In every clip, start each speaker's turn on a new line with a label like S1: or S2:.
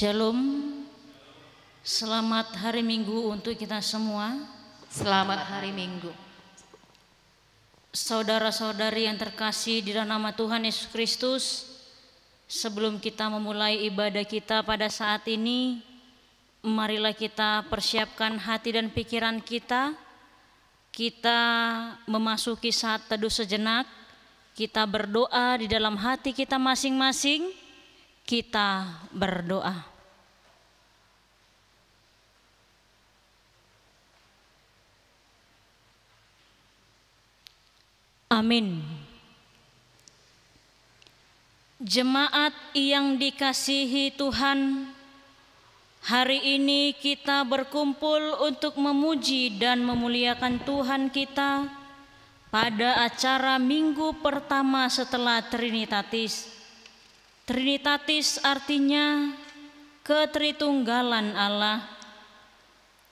S1: Shalom, selamat hari Minggu untuk kita semua.
S2: Selamat hari Minggu.
S1: Saudara-saudari yang terkasih di dalam nama Tuhan Yesus Kristus, sebelum kita memulai ibadah kita pada saat ini, marilah kita persiapkan hati dan pikiran kita. Kita memasuki saat teduh sejenak, kita berdoa di dalam hati kita masing-masing. Kita berdoa. Amin. Jemaat yang dikasihi Tuhan, hari ini kita berkumpul untuk memuji dan memuliakan Tuhan kita pada acara minggu pertama setelah Trinitatis. Trinitatis artinya ketritunggalan Allah.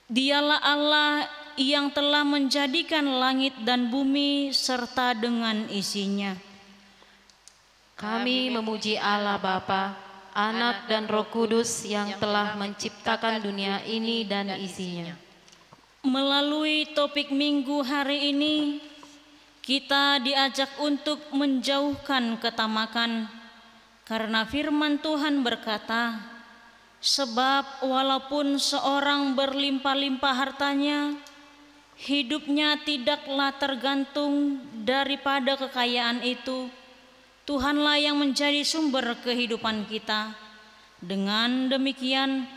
S1: Dialah Allah yang telah menjadikan langit dan bumi serta dengan isinya.
S2: Kami memuji Allah Bapa, Anak dan Roh Kudus yang telah menciptakan dunia ini dan isinya.
S1: Melalui topik minggu hari ini, kita diajak untuk menjauhkan ketamakan. Karena firman Tuhan berkata, sebab walaupun seorang berlimpah-limpah hartanya, hidupnya tidaklah tergantung daripada kekayaan itu. Tuhanlah yang menjadi sumber kehidupan kita. Dengan demikian,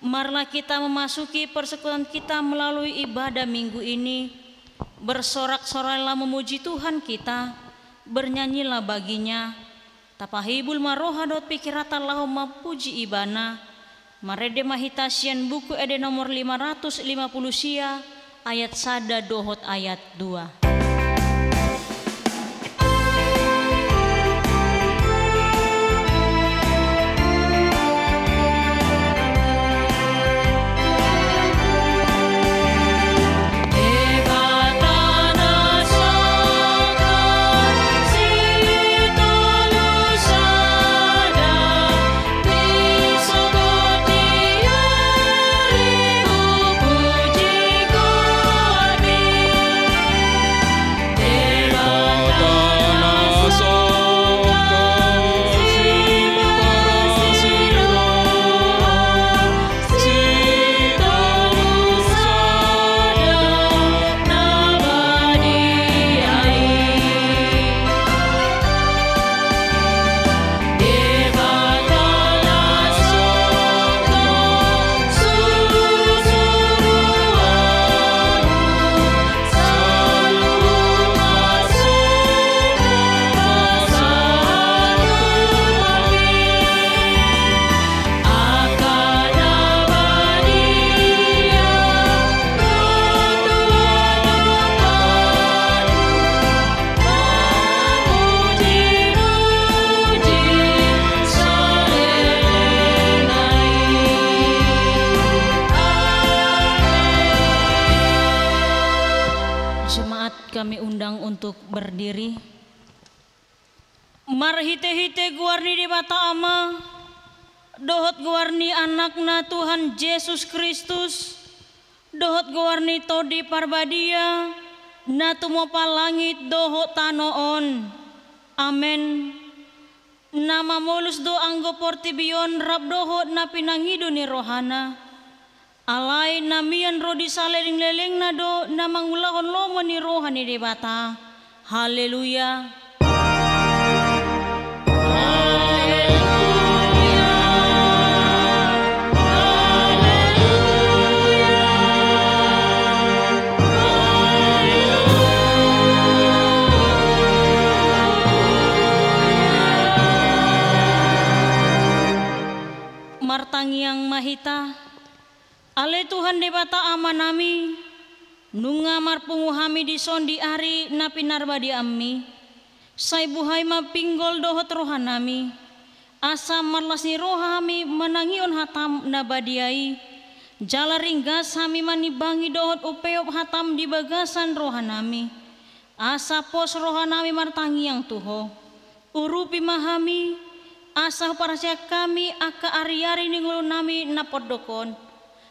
S1: marilah kita memasuki persekutuan kita melalui ibadah minggu ini. Bersorak-sorailah memuji Tuhan kita, bernyanyilah baginya. Tapahibul marohadot pikiratallahu mapuji ibana. Marede mahitasian buku ede nomor 550 sia ayat sada dohot ayat 2. Kami undang untuk berdiri. Marhite-hite guarni di bata ama, dohot guarni anakna Tuhan Yesus Kristus, dohot guarni todi parbadia, natumopa langit dohot tanoon. Amen. Nama molus do anggo portibion rab dohot na pinangido ni rohana. Alay namian rodi saling leleng nado na mangulahon lomo ni rohani debata. Haleluya. Martangiang mahita. Ale Tuhan debata amanami, nunga marpungu hami di sondi ari na pinarba di ammi, say buhay mapinggol dohot rohanami, asa marlas ni rohami menangion hatam na badiai, jala ringgas hami manibangi dohot upeop hatam di bagasan rohanami, asa pos rohanami martangi yang tuho, urupi mahami, asah parasya kami aka ari-ari ningulu nami napodokon.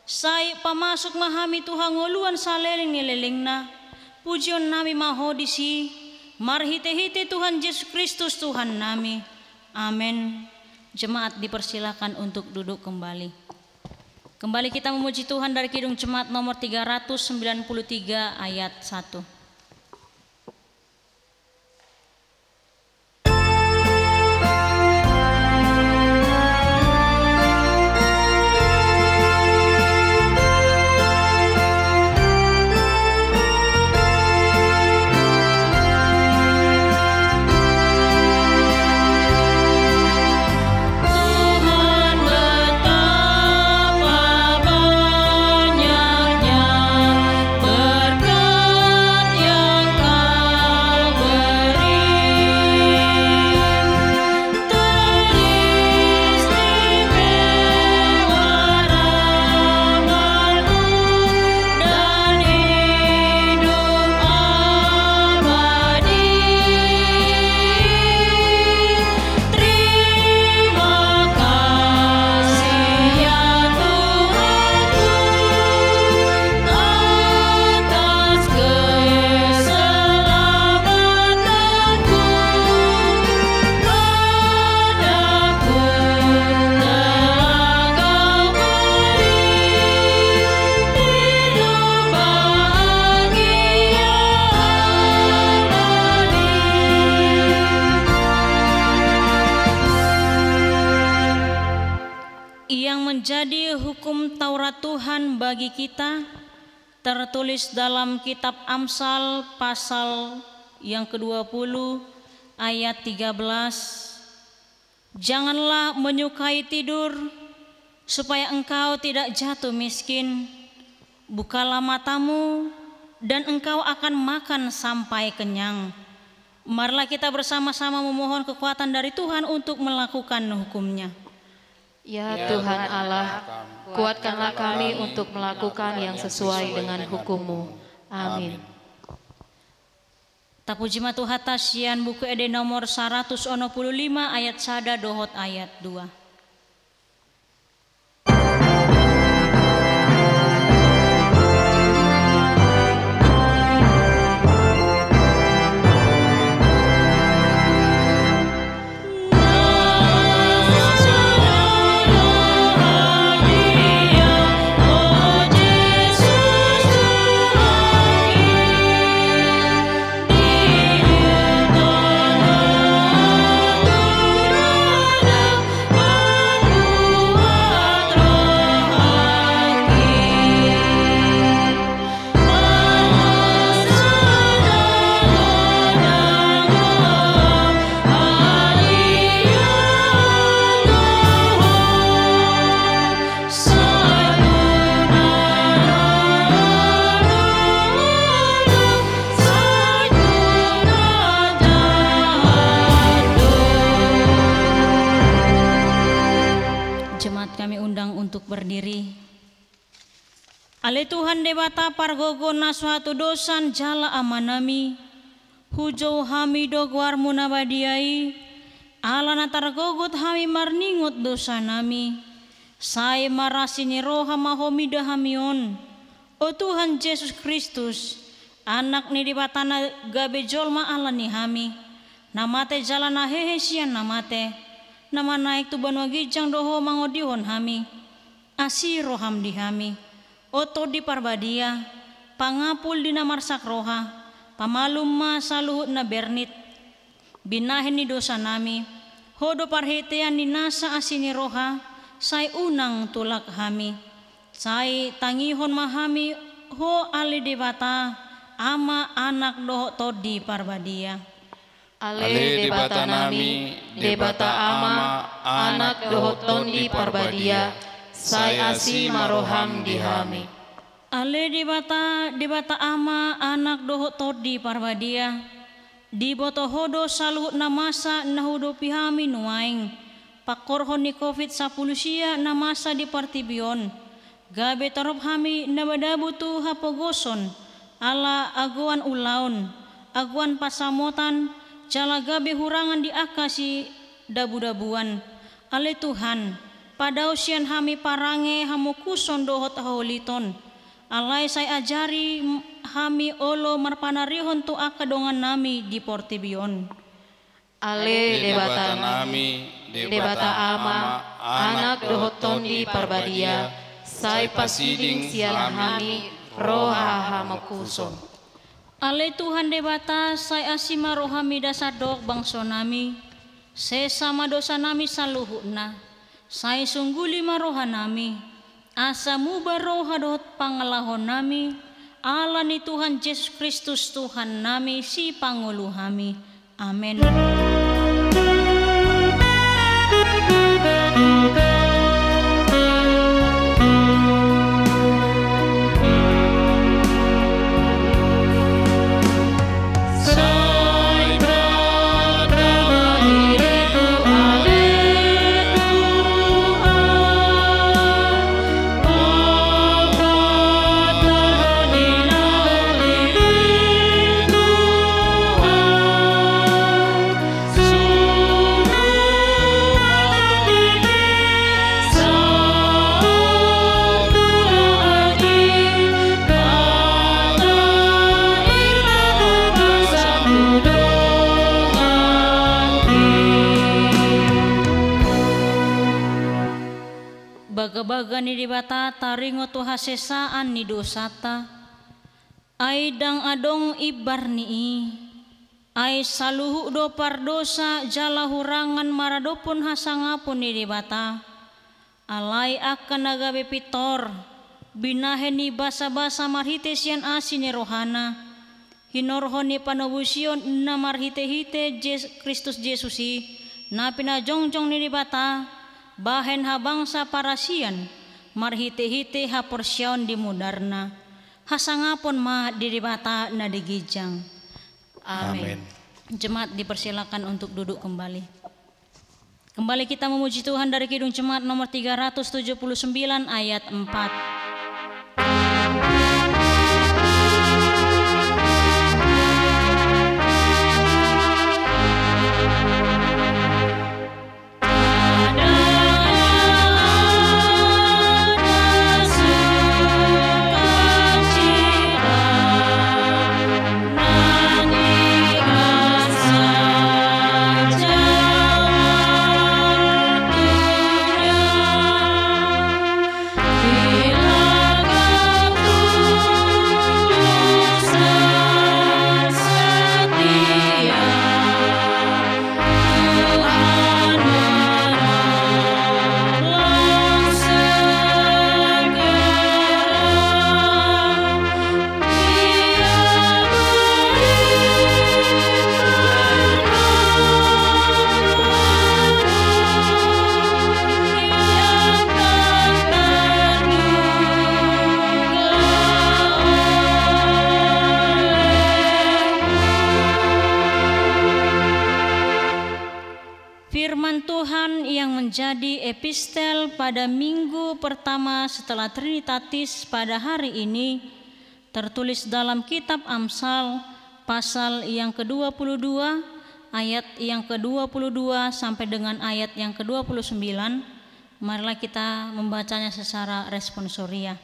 S1: Sai pamasuk mahami Tuhan ngoluan saleling nilelingna. Pujian nami mahodisi, marhite-hite Tuhan Yesus Kristus Tuhan nami. Amin. Jemaat dipersilakan untuk duduk kembali. Kembali kita memuji Tuhan dari Kidung Jemaat nomor 393 ayat 1. Menjadi hukum Taurat Tuhan bagi kita tertulis dalam kitab Amsal pasal yang ke-20 ayat 13. Janganlah menyukai tidur supaya engkau tidak jatuh miskin. Bukalah matamu dan engkau akan makan sampai kenyang. Marilah kita bersama-sama memohon kekuatan dari Tuhan untuk melakukan hukum-Nya.
S2: Ya Tuhan Allah, kuatkanlah kami untuk melakukan yang sesuai dengan hukum-Mu. Amin.
S1: Tapuji matu hatasian buku ede nomor 165 ayat 1 dohot ayat 2. Berdiri. Ale Tuhan debata pargogo na suatu dosan jala amanami hujau hami dogwar munabadiai ala natargogot hami marningot dosa nami sai marasini roha mahomida hamion o Tuhan Yesus Kristus anak ni debatana gabe jolma ala ni hami namate jalana hehesian namate nama naik tu banwagi jang doho mangodihon hami asih roham di hami oto di parbadia pangapul di namarsak roha pamalum ma saluhut na bernit binahin ni dosa nami hodo parhetean ni nasa asini roha say unang tulak hami say tangihon mahami ho ali debata ama anak doho to di parbadia
S2: ale debata nami debata ama anak doho tondi parbadia sai asi maroham dihami.
S1: Ale debata ama anak doho todi parbadia di boto hodo saluhut namasa nahudo pihami nuaing pakorhon ni covid 10 sia namasa di partibion gabe tarop hami nabadabu tu hapogoson ala aguan ulaun aguan pasamotan jala gabe hurangan di akasi dabu-dabuan Ale Tuhan, pada usian hami parange hamu kuson dohot hauliton. Alai saya ajari hami olo marpanarihon tu akadongan nami di Portibion.
S2: Ale debata nami, debata ama, anak dohoton di parbadia, sai pasiding sian hami, roha hamakuson.
S1: Ale Tuhan debata, saya asima rohami dasadok bangso nami, sesama dosa nami saluhuna, saya sungguli maroha nami, asa mubaroha dohot pangalahon nami, ala ni Tuhan Yesus Kristus Tuhan nami si pangulu hami. Amin. Baga-baga ni dibata taringo tu hasesaan ni dosata, ay dang adong ibar ni ay saluhu do pardosa jala hurangan maradopun hasangapun ni dibata, alay akan nagabe pitor binahe ni basa-basa marhite sian asin ni rohana, hinorhon ni panabusion na marhite-hite Kristus Yesusi na pinajongjong ni dibata, bahen habangsa parasian marhite-hite ha porsyon di mudarna hasangapon ma diribata na digijang. Amin. Jemaat dipersilakan untuk duduk kembali. Kembali kita memuji Tuhan dari Kidung Jemaat nomor 379 ayat 4. Menjadi epistel pada minggu pertama setelah Trinitatis pada hari ini tertulis dalam kitab Amsal pasal yang ke-22 ayat yang ke-22 sampai dengan ayat yang ke-29. Marilah kita membacanya secara responsoria.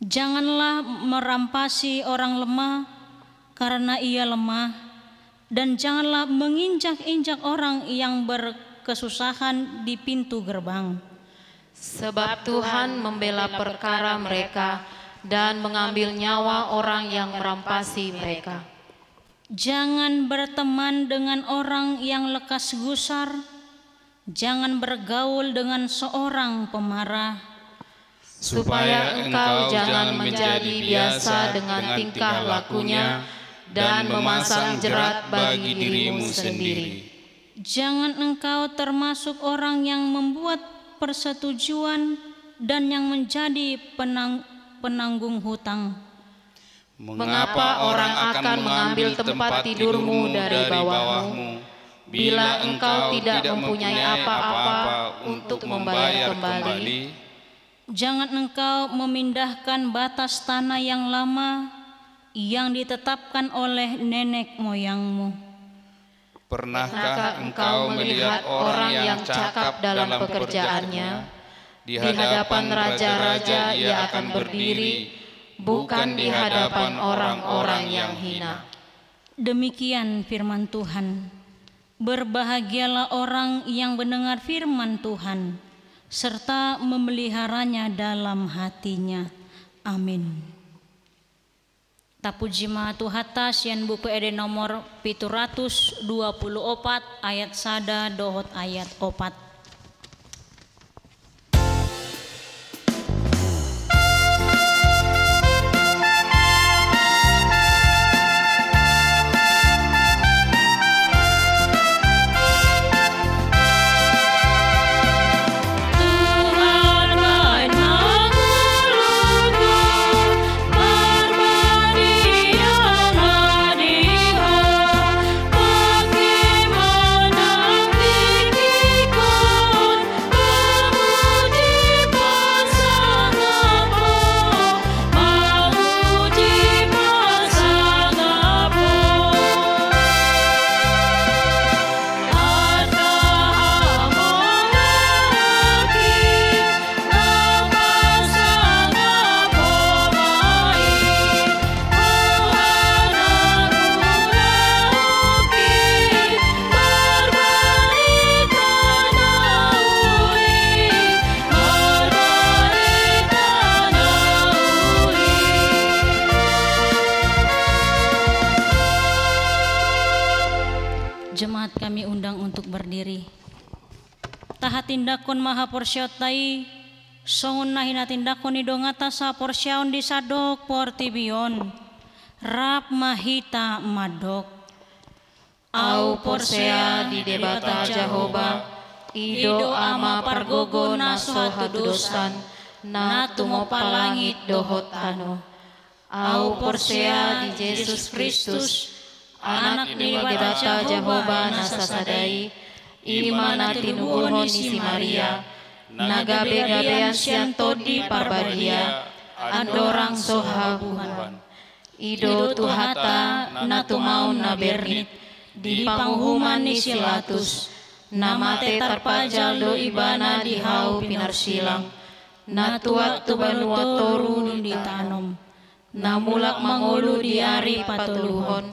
S1: Janganlah merampasi orang lemah karena ia lemah, dan janganlah menginjak-injak orang yang kesusahan di pintu gerbang.
S2: Sebab Tuhan membela perkara mereka dan mengambil nyawa orang yang merampasi mereka.
S1: Jangan berteman dengan orang yang lekas gusar, jangan bergaul dengan seorang pemarah,
S2: supaya engkau jangan menjadi biasa dengan tingkah lakunya dan memasang jerat bagi dirimu sendiri.
S1: Jangan engkau termasuk orang yang membuat persetujuan dan yang menjadi penanggung hutang.
S2: Mengapa orang akan mengambil tempat tidurmu dari bawahmu, bila engkau tidak mempunyai apa-apa untuk membayar kembali?
S1: Jangan engkau memindahkan batas tanah yang lama yang ditetapkan oleh nenek moyangmu.
S3: Pernahkah engkau melihat orang yang cakap dalam pekerjaannya? Di hadapan raja-raja ia akan berdiri, bukan di hadapan orang-orang yang hina.
S1: Demikian firman Tuhan. Berbahagialah orang yang mendengar firman Tuhan, serta memeliharanya dalam hatinya. Amin. Tapuji ma Tuhata sian buku ede nomor 724 ayat sada dohot ayat 4. Jemaat kami undang untuk berdiri. Taha tindakon maha porsyotai, songun nahina tindakon idongata sa porsyaon di sadok portibion, rap mahita madok.
S2: Au porsea di debata Jehovah, ido ama pargogo naso hatudosan, na tumopa langit dohot ano. Au porsea di Yesus Kristus, anak ni debata Jehovah nasasadai, imana tinuhon si Maria, nagabe-gabean sian todi parbadia, andorang sohabuhan. Ido tuhata na tumaun na bernit, di panghuman ni silatus, namate tarpajal do ibana di hau pinarsilang, na tuat tu banua toru di tanom, na mulak mangolu di ari patuluhon,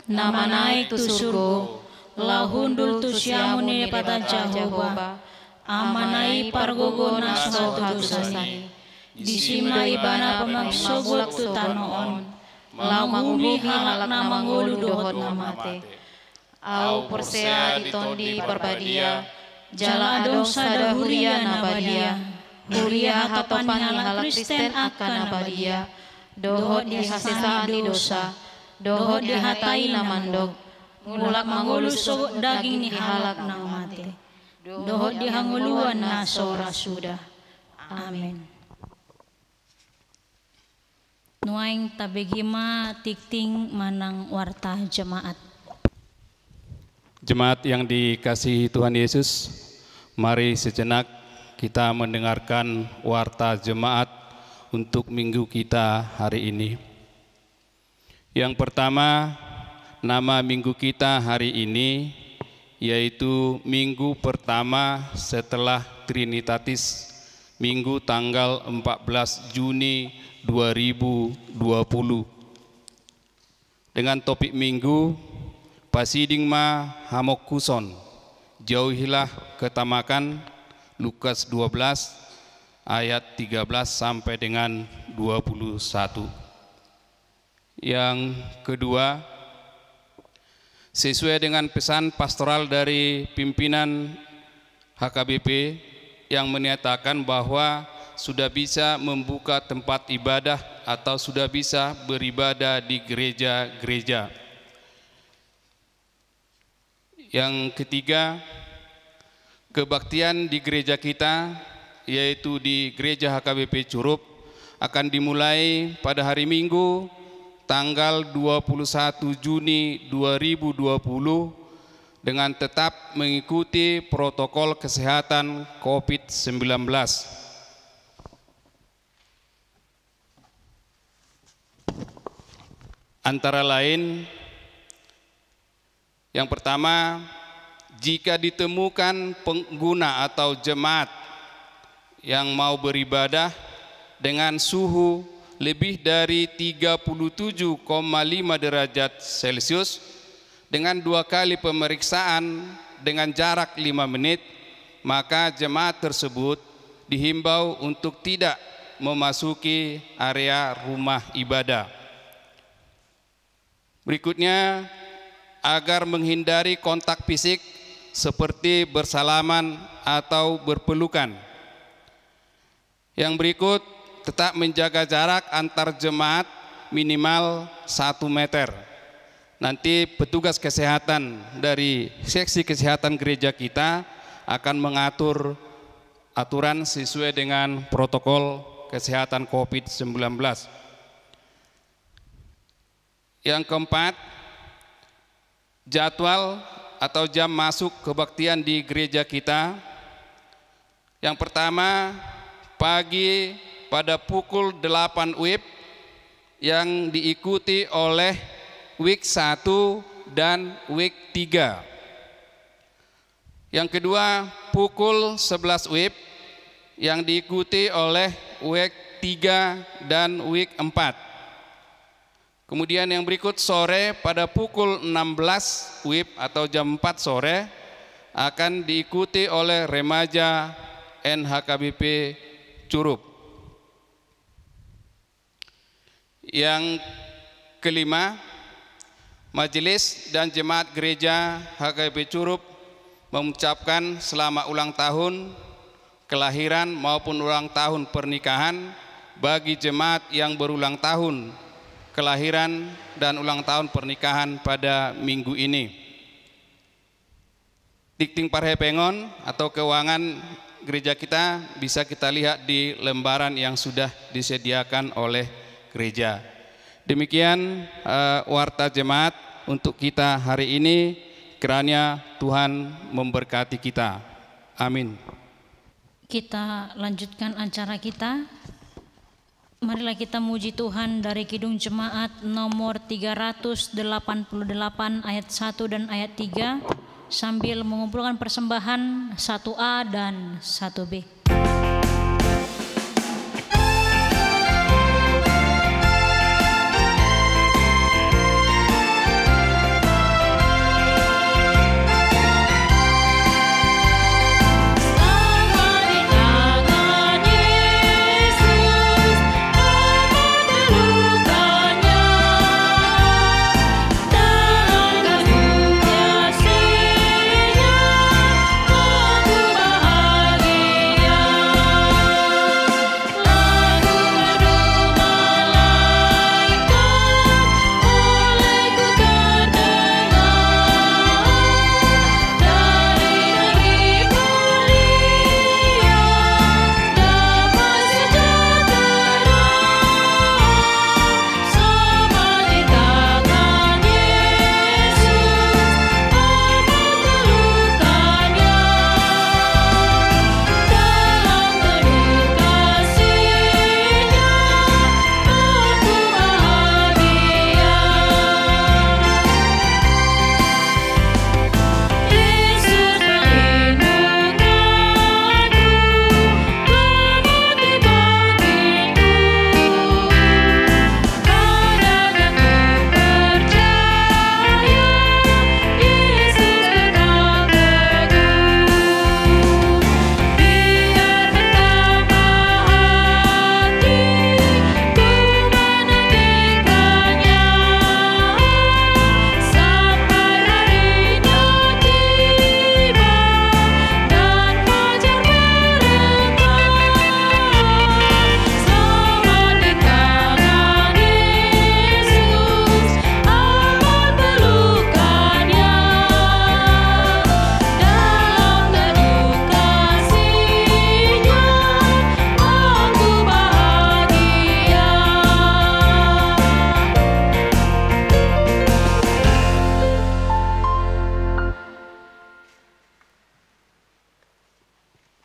S2: nama naik tu surgo, lahundul tu syamun ni pata Jehovah, amanai pargogo naso hatusani, disima ibana pemagsugot tu tanoon, lau mangumi halak na mangulu dohot namate. Au porsea ditondi perbadia, jala adong sada huria nabadia, huria hatopan halak Kristen akan nabadia, dohot dihasesani dosa, dohot dihatai namandog, mulak manguluso daging ni halak nang mati, dohot dihanguluan na sora sudah. Amin. Nuaing tabegima tikting manang warta jemaat.
S3: Jemaat yang dikasihi Tuhan Yesus, mari sejenak kita mendengarkan warta jemaat untuk minggu kita hari ini. Yang pertama, nama minggu kita hari ini yaitu minggu pertama setelah Trinitatis, minggu tanggal 14 Juni 2020. Dengan topik minggu, Pasiding ma hamok kuson, jauhilah ketamakan, Lukas 12 ayat 13 sampai dengan 21. Yang kedua, sesuai dengan pesan pastoral dari pimpinan HKBP yang menyatakan bahwa sudah bisa membuka tempat ibadah atau sudah bisa beribadah di gereja-gereja. Yang ketiga, kebaktian di gereja kita, yaitu di gereja HKBP Curup, akan dimulai pada hari Minggu tanggal 21 Juni 2020 dengan tetap mengikuti protokol kesehatan COVID-19. Antara lain Yang pertama, jika ditemukan pengguna atau jemaat yang mau beribadah dengan suhu lebih dari 37,5 derajat Celcius dengan 2 kali pemeriksaan dengan jarak 5 menit, maka jemaat tersebut dihimbau untuk tidak memasuki area rumah ibadah. Berikutnya, agar menghindari kontak fisik seperti bersalaman atau berpelukan. Yang berikut, tetap menjaga jarak antar jemaat minimal 1 meter. Nanti petugas kesehatan dari seksi kesehatan gereja kita akan mengatur aturan sesuai dengan protokol kesehatan COVID-19. Yang keempat, jadwal atau jam masuk kebaktian di gereja kita. Yang pertama, pagi pada pukul 8 WIB yang diikuti oleh week 1 dan week 3. Yang kedua, pukul 11 WIB yang diikuti oleh week 3 dan week 4. Kemudian yang berikut, sore pada pukul 16 WIB atau jam 4 sore akan diikuti oleh remaja NHKBP Curup. Yang kelima, majelis dan jemaat gereja HKBP Curup mengucapkan selamat ulang tahun kelahiran maupun ulang tahun pernikahan bagi jemaat yang berulang tahun kelahiran dan ulang tahun pernikahan pada minggu ini. Dikting Parhepengon atau keuangan gereja kita bisa kita lihat di lembaran yang sudah disediakan oleh gereja. Demikian warta jemaat untuk kita hari ini, kiranya Tuhan memberkati kita. Amin.
S1: Kita lanjutkan acara kita. Marilah kita muji Tuhan dari Kidung Jemaat nomor 388 ayat 1 dan ayat 3 sambil mengumpulkan persembahan 1A dan 1B.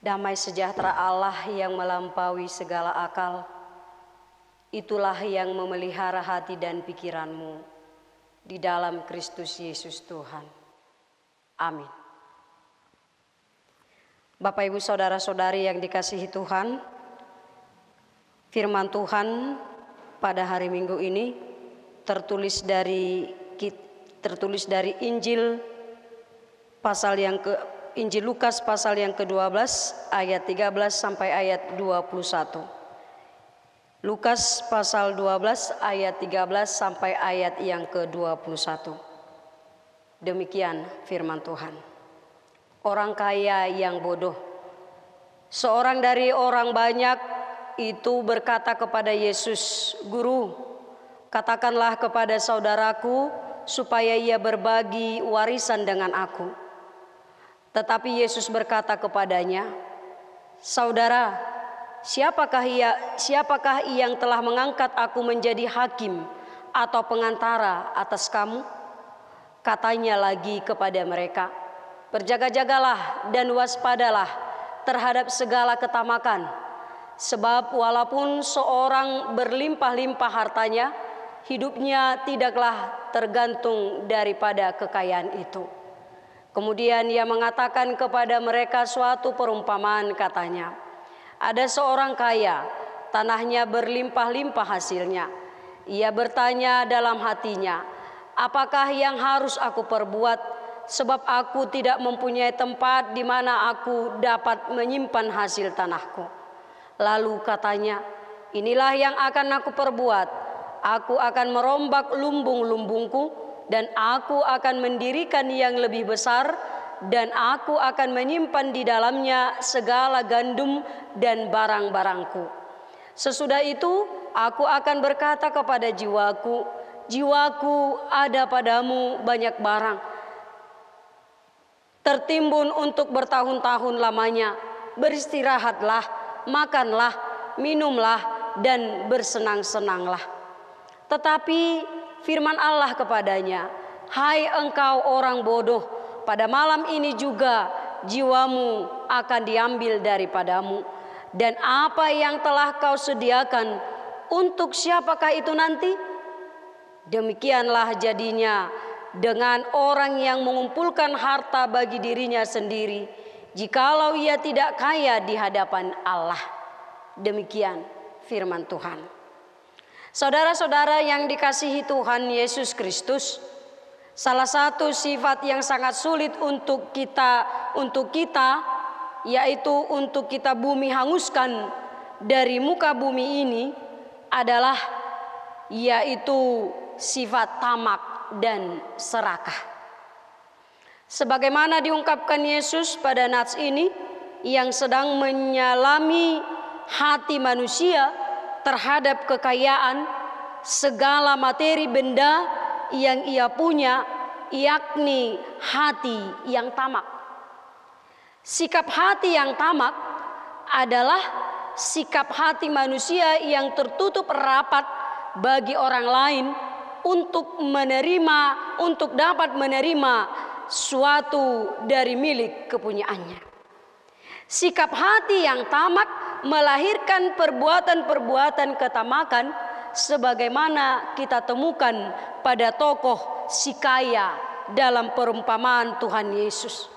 S4: Damai sejahtera Allah yang melampaui segala akal, itulah yang memelihara hati dan pikiranmu di dalam Kristus Yesus Tuhan. Amin. Bapak, Ibu, Saudara-saudari yang dikasihi Tuhan, firman Tuhan pada hari Minggu ini tertulis dari Injil Lukas pasal yang ke-12 ayat 13 sampai ayat 21. Lukas pasal 12 ayat 13 sampai ayat yang ke-21. Demikian firman Tuhan. Orang kaya yang bodoh. Seorang dari orang banyak itu berkata kepada Yesus, "Guru, katakanlah kepada saudaraku supaya ia berbagi warisan dengan aku." Tetapi Yesus berkata kepadanya, "Saudara, siapakah yang telah mengangkat aku menjadi hakim atau pengantara atas kamu?" Katanya lagi kepada mereka, "Berjaga-jagalah dan waspadalah terhadap segala ketamakan. Sebab walaupun seorang berlimpah-limpah hartanya, hidupnya tidaklah tergantung daripada kekayaan itu." Kemudian ia mengatakan kepada mereka suatu perumpamaan, katanya, "Ada seorang kaya, tanahnya berlimpah-limpah hasilnya. Ia bertanya dalam hatinya, 'Apakah yang harus aku perbuat? Sebab aku tidak mempunyai tempat di mana aku dapat menyimpan hasil tanahku.' Lalu katanya, 'Inilah yang akan aku perbuat. Aku akan merombak lumbung-lumbungku dan aku akan mendirikan yang lebih besar, dan aku akan menyimpan di dalamnya segala gandum dan barang-barangku. Sesudah itu aku akan berkata kepada jiwaku, jiwaku, ada padamu banyak barang tertimbun untuk bertahun-tahun lamanya. Beristirahatlah, makanlah, minumlah, dan bersenang-senanglah.' Tetapi firman Allah kepadanya, 'Hai engkau orang bodoh, pada malam ini juga jiwamu akan diambil daripadamu. Dan apa yang telah kau sediakan, untuk siapakah itu nanti?' Demikianlah jadinya dengan orang yang mengumpulkan harta bagi dirinya sendiri, jikalau ia tidak kaya di hadapan Allah." Demikian firman Tuhan. Saudara-saudara yang dikasihi Tuhan Yesus Kristus, salah satu sifat yang sangat sulit untuk kita yaitu untuk kita bumi hanguskan dari muka bumi ini adalah yaitu sifat tamak dan serakah. Sebagaimana diungkapkan Yesus pada nats ini yang sedang menyalami hati manusia terhadap kekayaan segala materi benda yang ia punya, yakni hati yang tamak. Sikap hati yang tamak adalah sikap hati manusia yang tertutup rapat bagi orang lain untuk dapat menerima suatu dari milik kepunyaannya. Sikap hati yang tamak melahirkan perbuatan-perbuatan ketamakan sebagaimana kita temukan pada tokoh si kaya dalam perumpamaan Tuhan Yesus,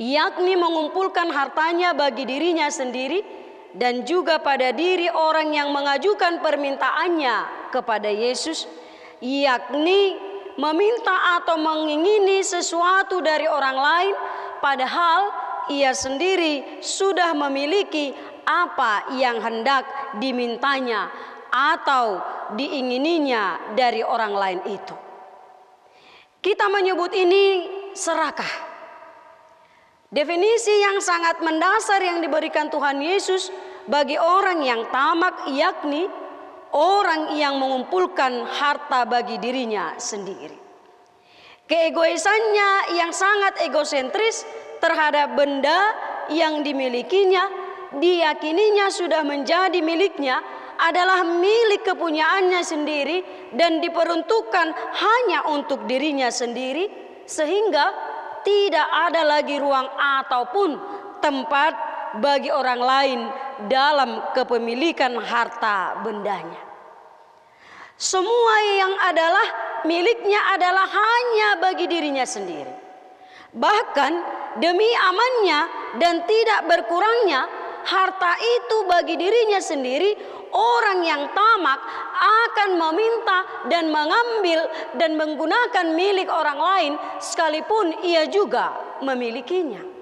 S4: yakni mengumpulkan hartanya bagi dirinya sendiri dan juga pada diri orang yang mengajukan permintaannya kepada Yesus, yakni meminta atau mengingini sesuatu dari orang lain padahal ia sendiri sudah memiliki apa yang hendak dimintanya atau diingininya dari orang lain itu. Kita menyebut ini serakah. Definisi yang sangat mendasar yang diberikan Tuhan Yesus bagi orang yang tamak, yakni orang yang mengumpulkan harta bagi dirinya sendiri. Keegoisannya yang sangat egosentris terhadap benda yang dimilikinya, diyakininya sudah menjadi miliknya, adalah milik kepunyaannya sendiri dan diperuntukkan hanya untuk dirinya sendiri, sehingga tidak ada lagi ruang ataupun tempat bagi orang lain dalam kepemilikan harta bendanya. Semua yang adalah miliknya adalah hanya bagi dirinya sendiri. Bahkan demi amannya dan tidak berkurangnya harta itu bagi dirinya sendiri, orang yang tamak akan meminta dan mengambil dan menggunakan milik orang lain sekalipun ia juga memilikinya.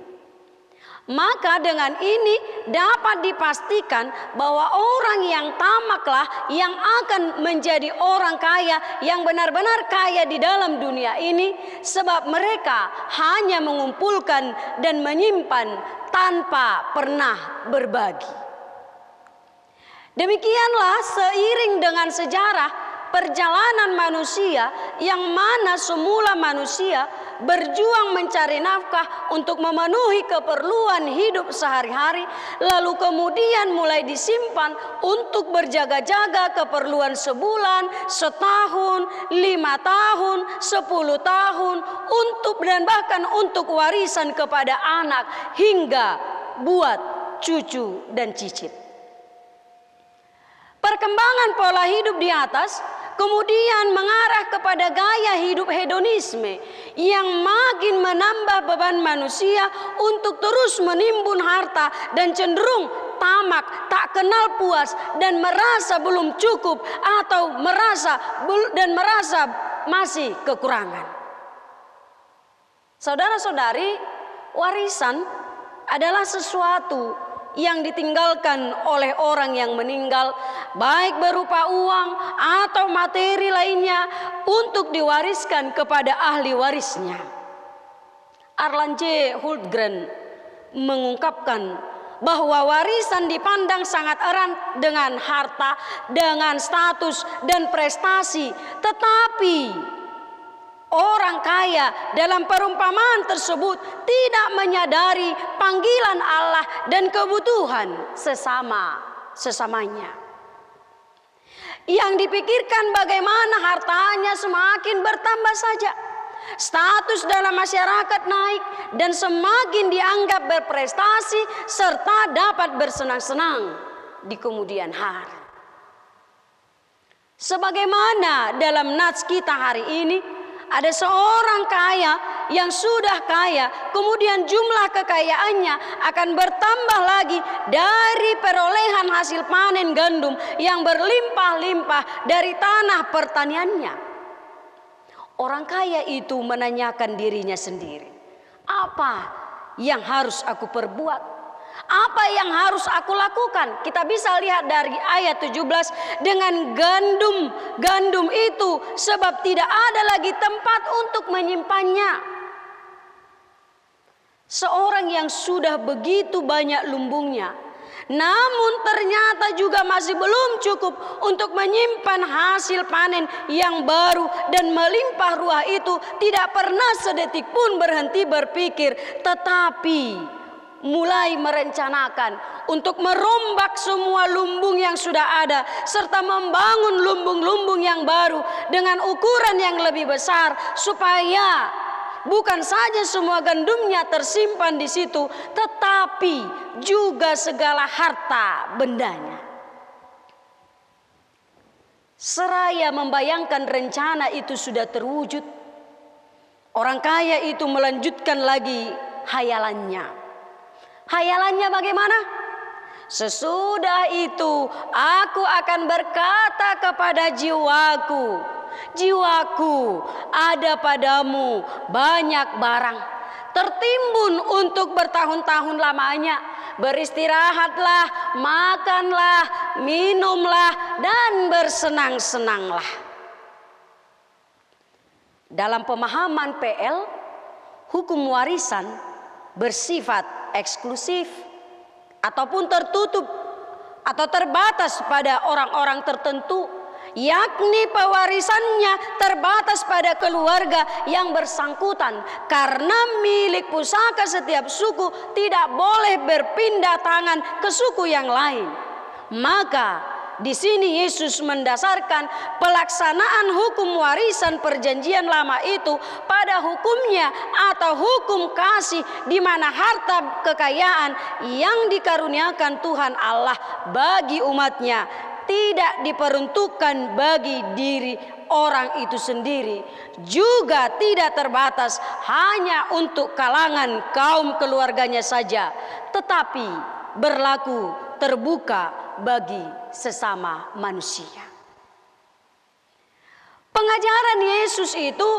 S4: Maka dengan ini dapat dipastikan bahwa orang yang tamaklah yang akan menjadi orang kaya yang benar-benar kaya di dalam dunia ini, sebab mereka hanya mengumpulkan dan menyimpan tanpa pernah berbagi. Demikianlah seiring dengan sejarah perjalanan manusia, yang mana semula manusia berjuang mencari nafkah untuk memenuhi keperluan hidup sehari-hari, lalu kemudian mulai disimpan untuk berjaga-jaga keperluan sebulan, setahun, 5 tahun, 10 tahun, untuk dan bahkan untuk warisan kepada anak hingga buat cucu dan cicit. Perkembangan pola hidup di atas kemudian mengarah kepada gaya hidup hedonisme yang makin menambah beban manusia untuk terus menimbun harta dan cenderung tamak, tak kenal puas dan merasa belum cukup atau merasa masih kekurangan. Saudara-saudari, warisan adalah sesuatu yang ditinggalkan oleh orang yang meninggal, baik berupa uang atau materi lainnya, untuk diwariskan kepada ahli warisnya. Arlan J. Hultgren mengungkapkan bahwa warisan dipandang sangat erat dengan harta, dengan status dan prestasi, tetapi orang kaya dalam perumpamaan tersebut tidak menyadari panggilan Allah dan kebutuhan sesamanya. Yang dipikirkan bagaimana hartanya semakin bertambah saja, status dalam masyarakat naik dan semakin dianggap berprestasi serta dapat bersenang-senang di kemudian hari. Sebagaimana dalam nats kita hari ini, ada seorang kaya yang sudah kaya, kemudian jumlah kekayaannya akan bertambah lagi dari perolehan hasil panen gandum yang berlimpah-limpah dari tanah pertaniannya. Orang kaya itu menanyakan dirinya sendiri, apa yang harus aku perbuat? Apa yang harus aku lakukan? Kita bisa lihat dari ayat 17, dengan gandum itu, sebab tidak ada lagi tempat untuk menyimpannya. Seorang yang sudah begitu banyak lumbungnya, namun ternyata juga masih belum cukup untuk menyimpan hasil panen yang baru dan melimpah ruah itu, tidak pernah sedetik pun berhenti berpikir, tetapi mulai merencanakan untuk merombak semua lumbung yang sudah ada serta membangun lumbung-lumbung yang baru dengan ukuran yang lebih besar, supaya bukan saja semua gandumnya tersimpan di situ, tetapi juga segala harta bendanya. Seraya membayangkan rencana itu sudah terwujud, orang kaya itu melanjutkan lagi hayalannya. Hayalannya bagaimana? Sesudah itu aku akan berkata kepada jiwaku, jiwaku, ada padamu banyak barang tertimbun untuk bertahun-tahun lamanya. Beristirahatlah, makanlah, minumlah, dan bersenang-senanglah. Dalam pemahaman PL, hukum warisan bersifat eksklusif ataupun tertutup atau terbatas pada orang-orang tertentu, yakni pewarisannya terbatas pada keluarga yang bersangkutan, karena milik pusaka setiap suku tidak boleh berpindah tangan ke suku yang lain. Maka di sini Yesus mendasarkan pelaksanaan hukum warisan perjanjian lama itu pada hukumnya atau hukum kasih, di mana harta kekayaan yang dikaruniakan Tuhan Allah bagi umatnya tidak diperuntukkan bagi diri orang itu sendiri juga tidak terbatas hanya untuk kalangan kaum keluarganya saja, tetapi berlaku terbuka bagi sesama manusia. Pengajaran Yesus itu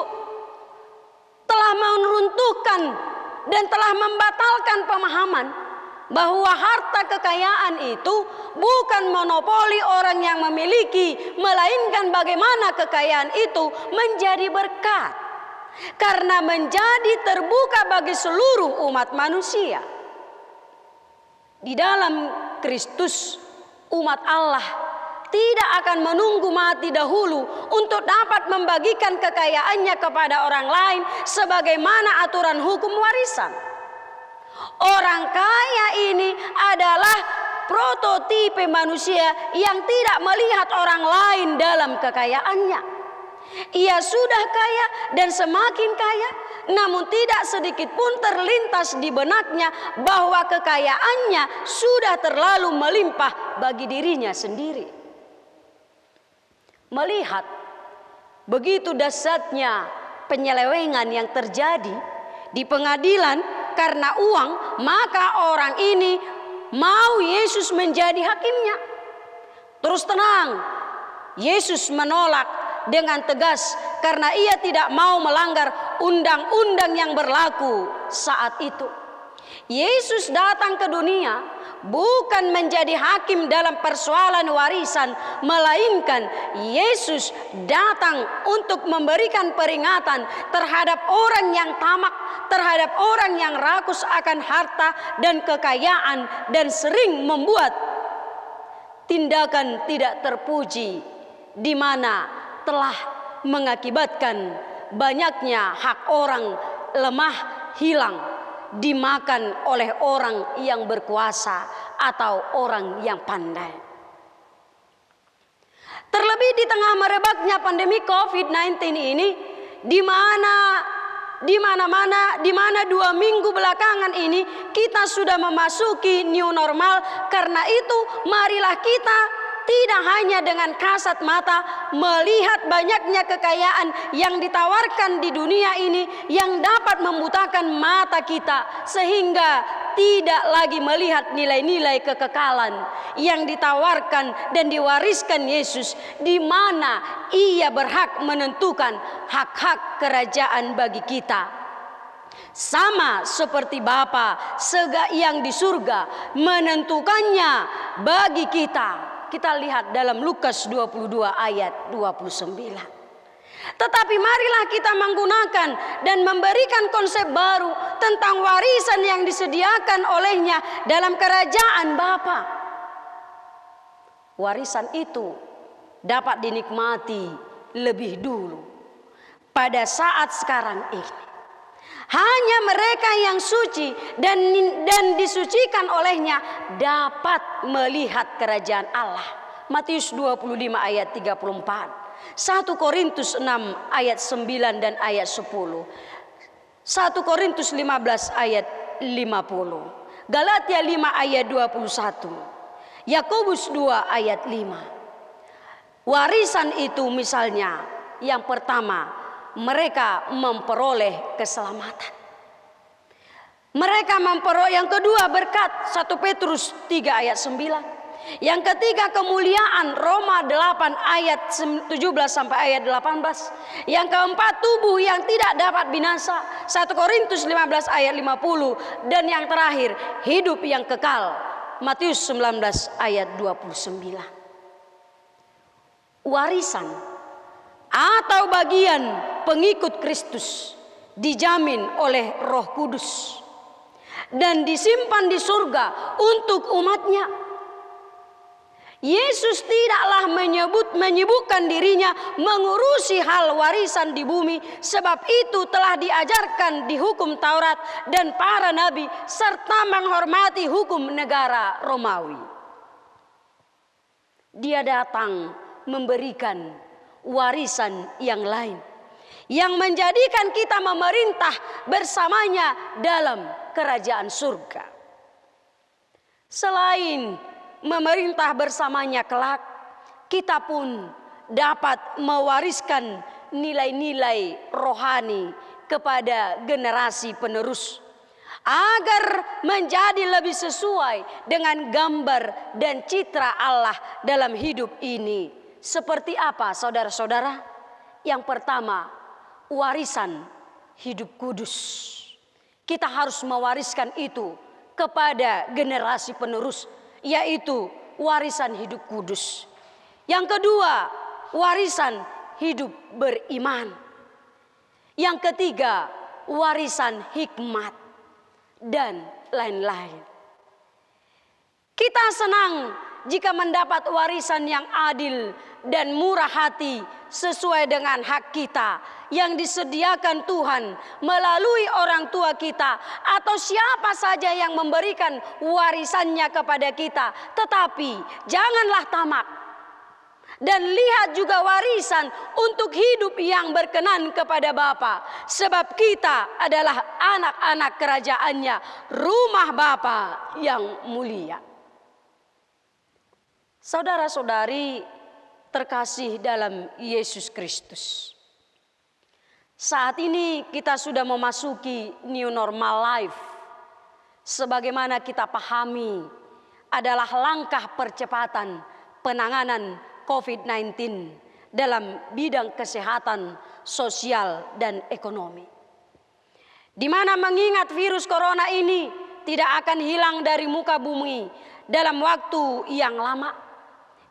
S4: telah meruntuhkan dan telah membatalkan pemahaman bahwa harta kekayaan itu bukan monopoli orang yang memiliki, melainkan bagaimana kekayaan itu menjadi berkat karena menjadi terbuka bagi seluruh umat manusia. Di dalam Kristus, umat Allah tidak akan menunggu mati dahulu untuk dapat membagikan kekayaannya kepada orang lain sebagaimana aturan hukum warisan. Orang kaya ini adalah prototipe manusia yang tidak melihat orang lain dalam kekayaannya. Ia sudah kaya dan semakin kaya, namun tidak sedikit pun terlintas di benaknya bahwa kekayaannya sudah terlalu melimpah bagi dirinya sendiri. Melihat begitu dahsyatnya penyelewengan yang terjadi di pengadilan karena uang, maka orang ini mau Yesus menjadi hakimnya. Terus tenang, Yesus menolak dengan tegas karena ia tidak mau melanggar undang-undang yang berlaku saat itu. Yesus datang ke dunia bukan menjadi hakim dalam persoalan warisan, melainkan Yesus datang untuk memberikan peringatan terhadap orang yang tamak, terhadap orang yang rakus akan harta dan kekayaan dan sering membuat tindakan tidak terpuji, di mana telah mengakibatkan banyaknya hak orang lemah hilang, dimakan oleh orang yang berkuasa atau orang yang pandai. Terlebih di tengah merebaknya pandemi COVID-19 ini, di mana 2 minggu belakangan ini kita sudah memasuki new normal. Karena itu marilah kita tidak hanya dengan kasat mata melihat banyaknya kekayaan yang ditawarkan di dunia ini yang dapat membutakan mata kita sehingga tidak lagi melihat nilai-nilai kekekalan yang ditawarkan dan diwariskan Yesus, di mana ia berhak menentukan hak-hak kerajaan bagi kita. Sama seperti Bapa yang di surga menentukannya bagi kita. Kita lihat dalam Lukas 22 ayat 29. Tetapi marilah kita menggunakan dan memberikan konsep baru tentang warisan yang disediakan olehnya dalam kerajaan Bapa. Warisan itu dapat dinikmati lebih dulu pada saat sekarang ini. Hanya mereka yang suci dan disucikan olehnya dapat melihat kerajaan Allah. Matius 25 ayat 34. 1 Korintus 6 ayat 9 dan ayat 10. 1 Korintus 15 ayat 50. Galatia 5 ayat 21. Yakobus 2 ayat 5. Warisan itu misalnya yang pertama, mereka memperoleh keselamatan. Mereka memperoleh, yang kedua berkat, 1 Petrus 3 ayat 9. Yang ketiga kemuliaan, Roma 8 ayat 17 sampai ayat 18. Yang keempat tubuh yang tidak dapat binasa, 1 Korintus 15 ayat 50. Dan yang terakhir hidup yang kekal, Matius 19 ayat 29. Warisan atau bagian pengikut Kristus dijamin oleh Roh Kudus dan disimpan di surga untuk umatnya. Yesus tidaklah menyibukkan dirinya mengurusi hal warisan di bumi, sebab itu telah diajarkan di hukum Taurat dan para nabi serta menghormati hukum negara Romawi. Dia datang memberikan warisan yang lain yang menjadikan kita memerintah bersamanya dalam kerajaan surga. Selain memerintah bersamanya kelak, kita pun dapat mewariskan nilai-nilai rohani kepada generasi penerus, agar menjadi lebih sesuai dengan gambar dan citra Allah dalam hidup ini. Seperti apa saudara-saudara? Yang pertama, warisan hidup kudus. Kita harus mewariskan itu kepada generasi penerus, yaitu warisan hidup kudus. Yang kedua, warisan hidup beriman. Yang ketiga, warisan hikmat, dan lain-lain. Kita senang jika mendapat warisan yang adil dan murah hati sesuai dengan hak kita yang disediakan Tuhan melalui orang tua kita atau siapa saja yang memberikan warisannya kepada kita. Tetapi janganlah tamak. Dan lihat juga warisan untuk hidup yang berkenan kepada Bapa. Sebab kita adalah anak-anak kerajaannya, rumah Bapa yang mulia. Saudara-saudari terkasih dalam Yesus Kristus. Saat ini kita sudah memasuki new normal life. Sebagaimana kita pahami adalah langkah percepatan penanganan COVID-19 dalam bidang kesehatan, sosial, dan ekonomi. Di mana mengingat virus corona ini tidak akan hilang dari muka bumi dalam waktu yang lama.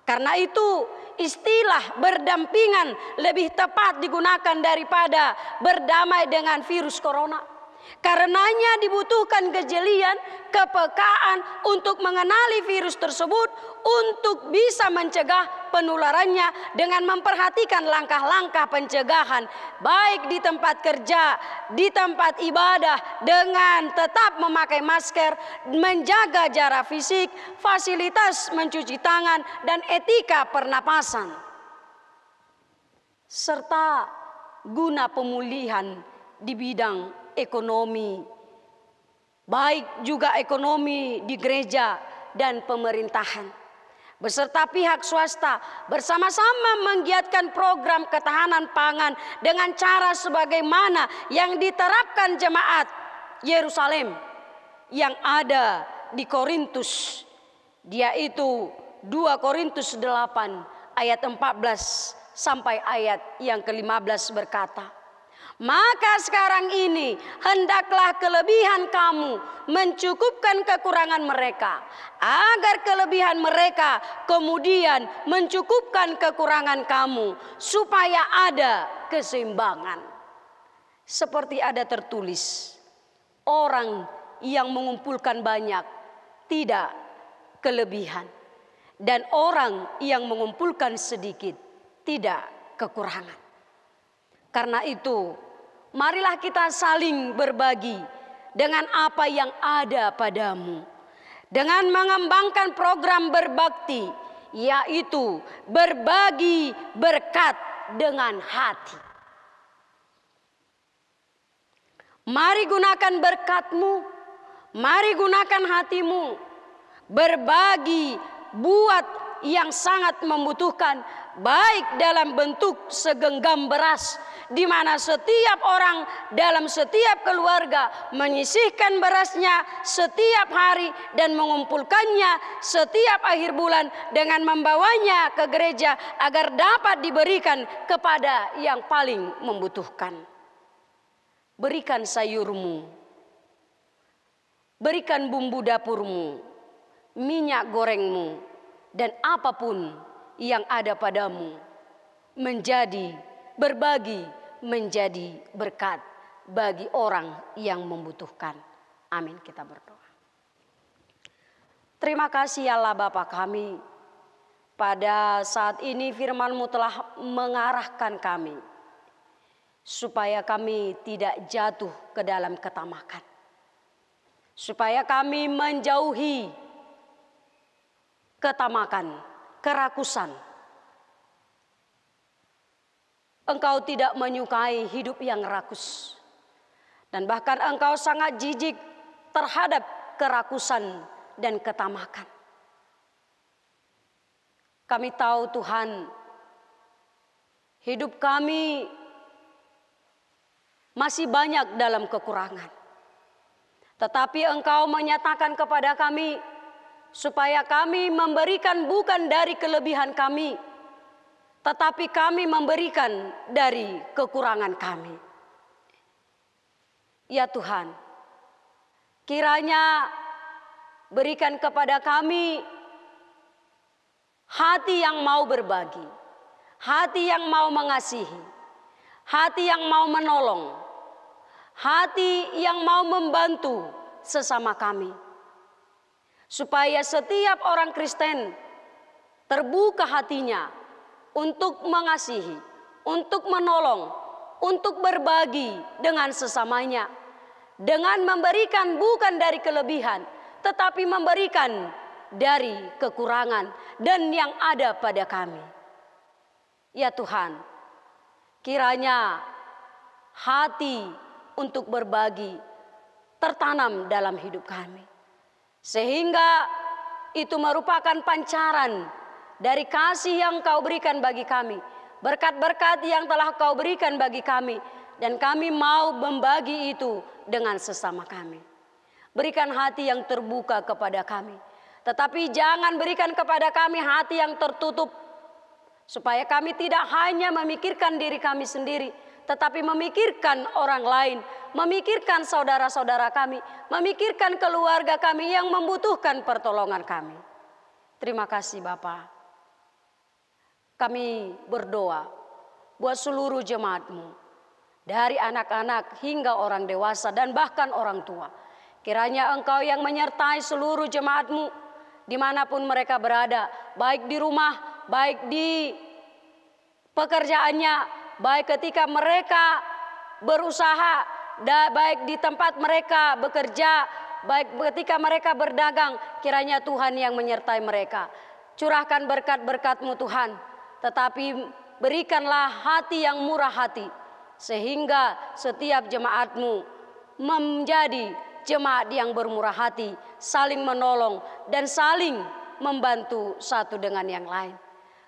S4: Karena itu istilah berdampingan lebih tepat digunakan daripada berdamai dengan virus corona. Karenanya dibutuhkan kejelian, kepekaan untuk mengenali virus tersebut untuk bisa mencegah penularannya dengan memperhatikan langkah-langkah pencegahan baik di tempat kerja, di tempat ibadah dengan tetap memakai masker, menjaga jarak fisik, fasilitas mencuci tangan dan etika pernapasan. Serta guna pemulihan di bidang ekonomi, baik juga ekonomi di gereja dan pemerintahan, beserta pihak swasta bersama-sama menggiatkan program ketahanan pangan dengan cara sebagaimana yang diterapkan jemaat Yerusalem yang ada di Korintus, yaitu 2 Korintus 8 ayat 14 sampai ayat yang ke-15 berkata, maka sekarang ini hendaklah kelebihan kamu mencukupkan kekurangan mereka, agar kelebihan mereka kemudian mencukupkan kekurangan kamu, supaya ada keseimbangan. Seperti ada tertulis, orang yang mengumpulkan banyak tidak kelebihan, dan orang yang mengumpulkan sedikit tidak kekurangan. Karena itu, marilah kita saling berbagi dengan apa yang ada padamu. Dengan mengembangkan program berbakti, yaitu berbagi berkat dengan hati. Mari gunakan berkatmu, mari gunakan hatimu. Berbagi buat yang sangat membutuhkan, baik dalam bentuk segenggam beras, di mana setiap orang dalam setiap keluarga menyisihkan berasnya setiap hari dan mengumpulkannya setiap akhir bulan dengan membawanya ke gereja agar dapat diberikan kepada yang paling membutuhkan. Berikan sayurmu, berikan bumbu dapurmu, minyak gorengmu, dan apapun yang ada padamu, menjadi berbagi, menjadi berkat bagi orang yang membutuhkan. Amin, kita berdoa. Terima kasih Allah Bapa kami. Pada saat ini firman-Mu telah mengarahkan kami supaya kami tidak jatuh ke dalam ketamakan. Supaya kami menjauhi ketamakan, kerakusan. Engkau tidak menyukai hidup yang rakus. Dan bahkan engkau sangat jijik terhadap kerakusan dan ketamakan. Kami tahu Tuhan, hidup kami masih banyak dalam kekurangan. Tetapi Engkau menyatakan kepada kami supaya kami memberikan bukan dari kelebihan kami, tetapi kami memberikan dari kekurangan kami. Ya Tuhan, kiranya berikan kepada kami hati yang mau berbagi, hati yang mau mengasihi, hati yang mau menolong, hati yang mau membantu sesama kami. Supaya setiap orang Kristen terbuka hatinya untuk mengasihi, untuk menolong, untuk berbagi dengan sesamanya. Dengan memberikan bukan dari kelebihan, tetapi memberikan dari kekurangan dan yang ada pada kami. Ya Tuhan, kiranya hati untuk berbagi tertanam dalam hidup kami. Sehingga itu merupakan pancaran dari kasih yang Kau berikan bagi kami. Berkat-berkat yang telah Kau berikan bagi kami. Dan kami mau membagi itu dengan sesama kami. Berikan hati yang terbuka kepada kami. Tetapi jangan berikan kepada kami hati yang tertutup. Supaya kami tidak hanya memikirkan diri kami sendiri, tetapi memikirkan orang lain, memikirkan saudara-saudara kami, memikirkan keluarga kami yang membutuhkan pertolongan kami. Terima kasih Bapa. Kami berdoa buat seluruh jemaat-Mu, dari anak-anak hingga orang dewasa dan bahkan orang tua. Kiranya Engkau yang menyertai seluruh jemaat-Mu dimanapun mereka berada, baik di rumah, baik di pekerjaannya, baik ketika mereka berusaha, baik di tempat mereka bekerja, baik ketika mereka berdagang. Kiranya Tuhan yang menyertai mereka. Curahkan berkat-berkat-Mu Tuhan, tetapi berikanlah hati yang murah hati, sehingga setiap jemaat-Mu menjadi jemaat yang bermurah hati, saling menolong dan saling membantu satu dengan yang lain.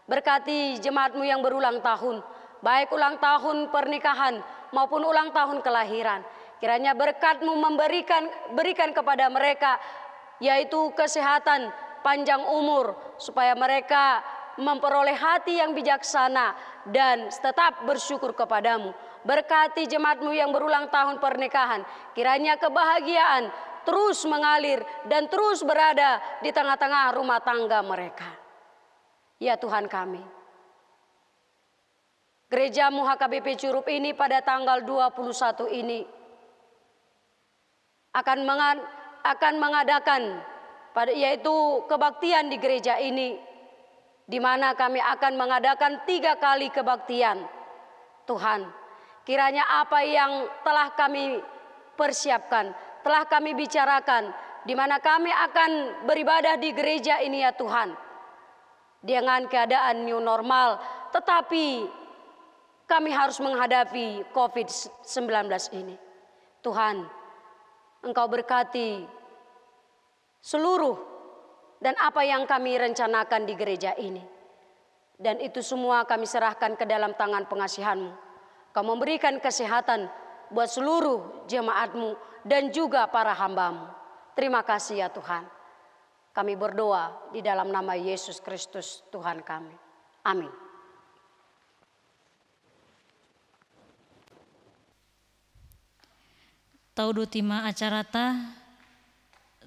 S4: Berkati jemaat-Mu yang berulang tahun, baik ulang tahun pernikahan maupun ulang tahun kelahiran. Kiranya berkat-Mu berikan kepada mereka, yaitu kesehatan, panjang umur, supaya mereka memperoleh hati yang bijaksana dan tetap bersyukur kepadamu. Berkati jemaat-Mu yang berulang tahun pernikahan, kiranya kebahagiaan terus mengalir dan terus berada di tengah-tengah rumah tangga mereka. Ya Tuhan kami, Gereja-Mu HKBP Curup ini pada tanggal 21 ini akan mengadakan yaitu kebaktian di gereja ini, di mana kami akan mengadakan 3 kali kebaktian. Tuhan, kiranya apa yang telah kami persiapkan, telah kami bicarakan, di mana kami akan beribadah di gereja ini ya Tuhan, dengan keadaan new normal, tetapi kami harus menghadapi COVID-19 ini. Tuhan, Engkau berkati seluruh dan apa yang kami rencanakan di gereja ini. Dan itu semua kami serahkan ke dalam tangan pengasihan-Mu. Kau memberikan kesehatan buat seluruh jemaat-Mu dan juga para hamba-Mu. Terima kasih ya Tuhan. Kami berdoa di dalam nama Yesus Kristus Tuhan kami. Amin.
S1: Taudu tima acara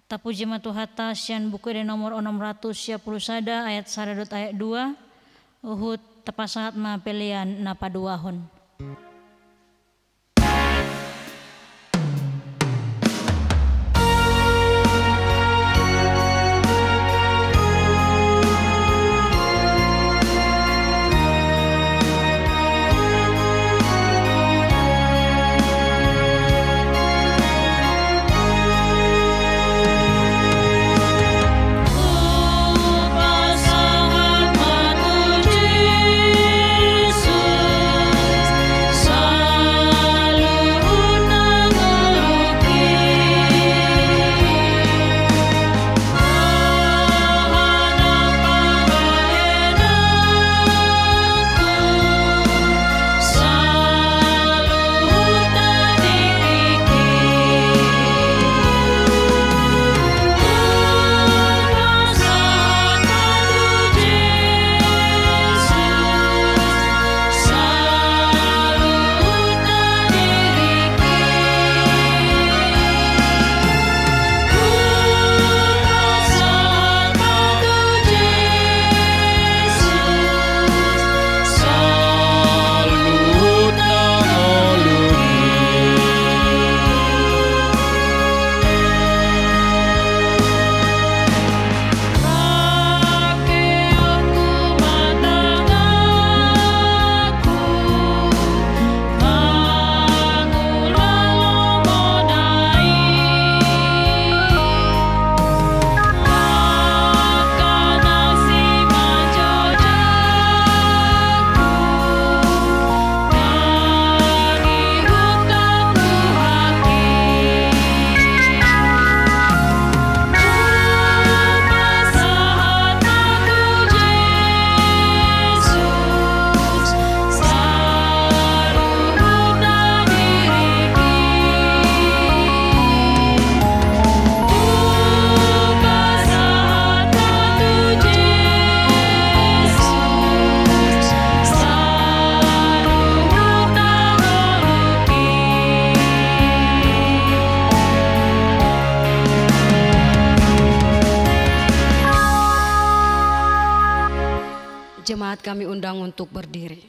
S1: tapu jemaat tuhata sian buku di nomor 610 sada ayat 1 ayat 2 uhud tepasangat ma pelian napa duahon.
S2: Yesus
S4: jemaat kami undang untuk berdiri.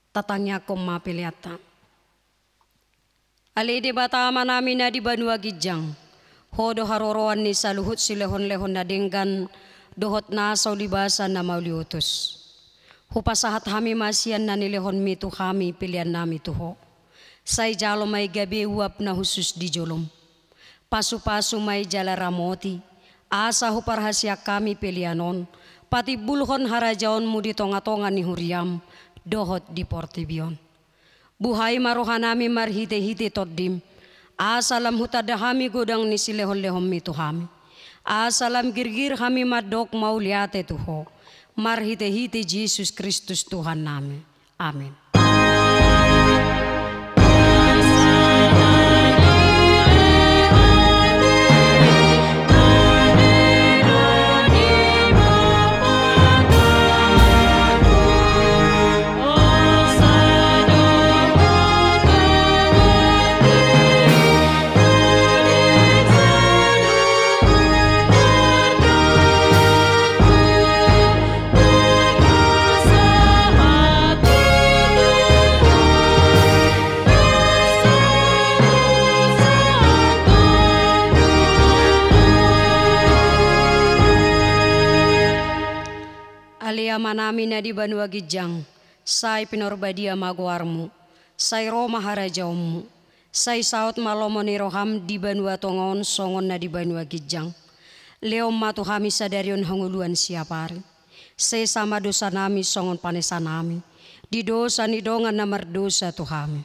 S4: Tatangnya koma piliata. Ali di bata manamina di Banua Gijang. Hodo haroroan ni saluhut silehon-lehon na denggan dohot na saulibasa na mauliutus. Hupasahat hami masian na nilehon mitu kami pilihan nami tuho. Say jalo may gabi uap na husus di jolom. Pasu-pasu may jala ramoti. Asa huparhasya kami pilihanon. Pati bulhon harajaon mu di tonga-tonga ni huriam. Dohot di Portibion. Buhay marohanami marhite-hite toddim. Asalam hutadahami godang ni silehon-lehon mitu hami. Asalam girgir hami madok mauliate tuho. Marhite-hite Yesus Kristus Tuhan nami. Amin. Alia manami na di Banua Gijang, say pinorbadia maguarmu, say Roma harajaumu, say saut malomo ni roham di Banua Tongon songon na di Banua Gijang. Leom matu hami sadarion hanguluan siapari, say sama dosa nami songon panesa nami, di dosa ni dongan na mardosa tu hami.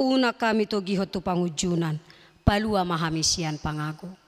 S4: Una kami to gihot tu pangujunan, palua mahami sian pangago.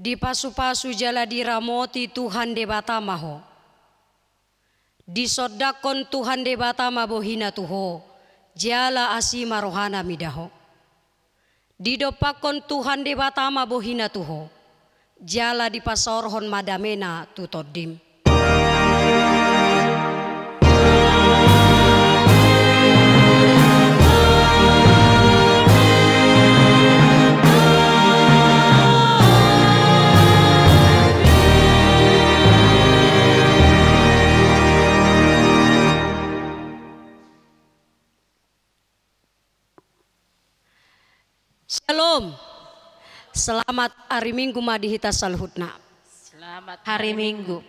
S4: Di pasu-pasu jala diramoti Tuhan de batamaho. Di sodakon Tuhan de batama bohina tuho. Jala asima rohana midaho. Di dopakon Tuhan de batama bohina tuho. Jala di pasorhon madamena tutodim. Shalom. Selamat hari Minggu madihita salhutna.
S2: Selamat hari Minggu.